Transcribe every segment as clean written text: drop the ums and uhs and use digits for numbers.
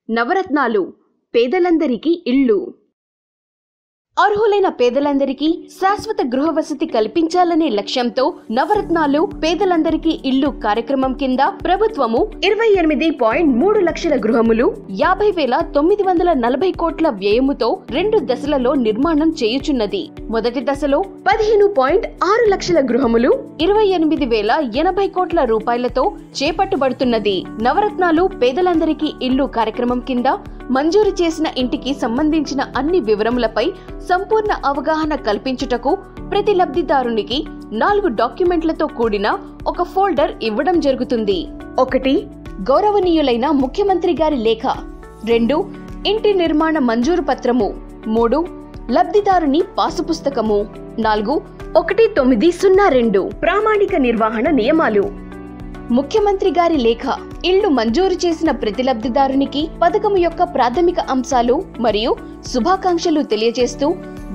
నవరత్నాలు పేదలందరికీ ఇళ్ళు. అర్హులైన పేదలందరికీ శాశ్వత గృహ వసతి కల్పించాలనే లక్ష్యంతో నవరత్నాలు పేదలందరికీ ఇళ్ళు కార్యక్రమం కింద ప్రభుత్వము 28.3 లక్షల గృహములు 50,940 కోట్ల వ్యయముతో 2 దశలలో నిర్మాణం చేయుచున్నది. మొదటి దశలో 15.6 లక్షల గృహములు 28,080 కోట్ల రూపాయలతో చేపట్టబడుతున్నది. నవరత్నాలు పేదలందరికీ ఇళ్ళు కార్యక్రమం కింద మంజూరు చేసిన ఇంటికి సంబంధించిన అన్ని వివరములపై సంపూర్ణ అవగాహన కల్పించుటకు ప్రతి లబ్ధిదారునికి 4 డాక్యుమెంట్లతో కూడిన ఒక ఫోల్డర్ ఇవ్వడం జరుగుతుంది. 1. గౌరవనీయులైన ముఖ్యమంత్రి గారి లేఖ. 2. ఇంటి నిర్మాణ మంజూరు పత్రము. 3. లబ్ధిదారుని పాసు పుస్తకము. 4. 1902 ప్రామాణిక నిర్వహణ నియమాలు. ముఖ్యమంత్రి గారి లేఖ. ఇళ్లు మంజూరు చేసిన ప్రతి లబ్ధిదారునికి పథకం యొక్క ప్రాథమిక అంశాలు మరియు శుభాకాంక్షలు తెలియజేస్తూ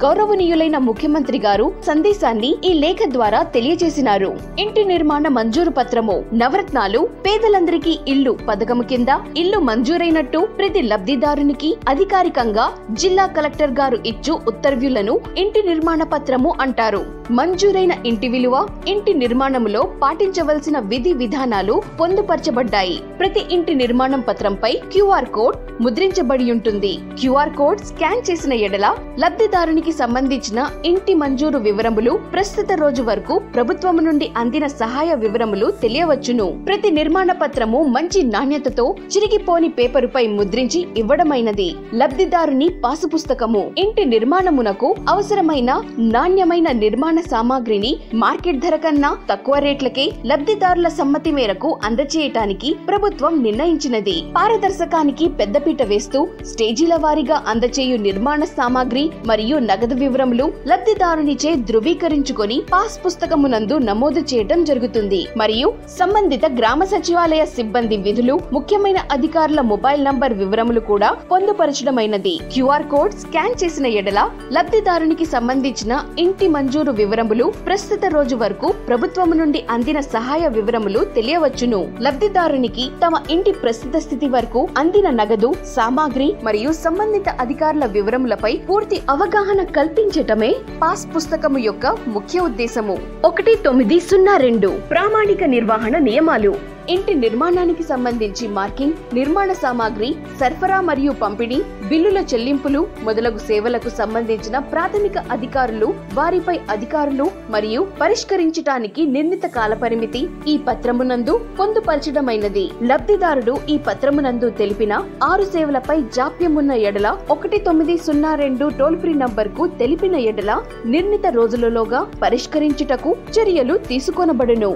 గౌరవనీయులైన ముఖ్యమంత్రి గారు సందేశాన్ని ఈ లేఖ ద్వారా తెలియజేసినారు. ఇంటి నిర్మాణ మంజూరు పత్రము. నవరత్నాలు పేదలందరికీ ఇల్లు పథకము కింద ఇల్లు మంజూరైనట్టు ప్రతి లబ్ధిదారునికి అధికారికంగా జిల్లా కలెక్టర్ గారు ఇచ్చు ఉత్తర్వులను ఇంటి నిర్మాణ పత్రము అంటారు. మంజూరైన ఇంటి విలువ, ఇంటి నిర్మాణములో పాటించవలసిన విధి విధానాలు పొందుపరచబడ్డాయి. ప్రతి ఇంటి నిర్మాణం పత్రంపై QR కోడ్ ముద్రించబడి ఉంటుంది. QR కోడ్ స్కాన్ చేసిన ఎడల లబ్ధిదారునికి సంబంధించిన ఇంటి మంజూరు వివరములు ప్రస్తుత రోజు వరకు ప్రభుత్వము నుండి అందిన సహాయ వివరములు తెలియవచ్చును. ప్రతి నిర్మాణ పత్రము మంచి నాణ్యతతో చిరిగిపోని పేపరుపై ముద్రించి ఇవ్వడమైనది. లబ్ధిదారుని పాసు పుస్తకము. ఇంటి నిర్మాణమునకు అవసరమైన నాణ్యమైన నిర్మాణ సామాగ్రిని మార్కెట్ ధర కన్నా తక్కువ రేట్లకే లబ్ధిదారుల సమ్మతి మేరకు అందచేయటానికి ప్రభుత్వం నిర్ణయించినది. పారదర్శకానికి పెద్దపీట వేస్తూ స్టేజీల వారీగా అందచేయు నిర్మాణ సామాగ్రి మరియు నగదు వివరములు లబ్ధిదారునిచే ధృవీకరించుకొని పాస్ పుస్తకమునందు నమోదు చేయడం జరుగుతుంది. మరియు సంబంధిత గ్రామ సచివాలయ సిబ్బంది విధులు, ముఖ్యమైన అధికారుల మొబైల్ నంబర్ వివరములు కూడా పొందుపరచడమైనది. QR కోడ్ స్కాన్ చేసిన ఎడల లబ్ధిదారునికి సంబంధించిన ఇంటి మంజూరు వివరములు ప్రస్తుత రోజు వరకు ప్రభుత్వము నుండి అందిన సహాయ వివరములు తెలియవచ్చును. లబ్ధిదారునికి తమ ఇంటి ప్రస్తుత స్థితి వరకు అందిన నగదు సామాగ్రి మరియు సంబంధిత అధికారుల వివరములపై పూర్తి అవగాహన కల్పించటమే పాస్ పుస్తకము యొక్క ముఖ్య ఉద్దేశము. 1902 ప్రామాణిక నిర్వహణ నియమాలు. ఇంటి నిర్మాణానికి సంబంధించి మార్కింగ్, నిర్మాణ సామాగ్రి సరఫరా మరియు పంపిణీ, బిల్లుల చెల్లింపులు మొదలగు సేవలకు సంబంధించిన ప్రాథమిక అధికారులు, వారిపై అధికారులు మరియు పరిష్కరించటానికి నిర్ణీత కాలపరిమితి ఈ పత్రమునందు పొందుపరచడమైనది. లబ్ధిదారుడు ఈ పత్రమునందు తెలిపిన 6 సేవలపై జాప్యమున్న ఎడల 1902 టోల్ ఫ్రీ నంబర్ కు తెలిపిన ఎడల నిర్ణీత రోజులలోగా పరిష్కరించుటకు చర్యలు తీసుకొనబడును.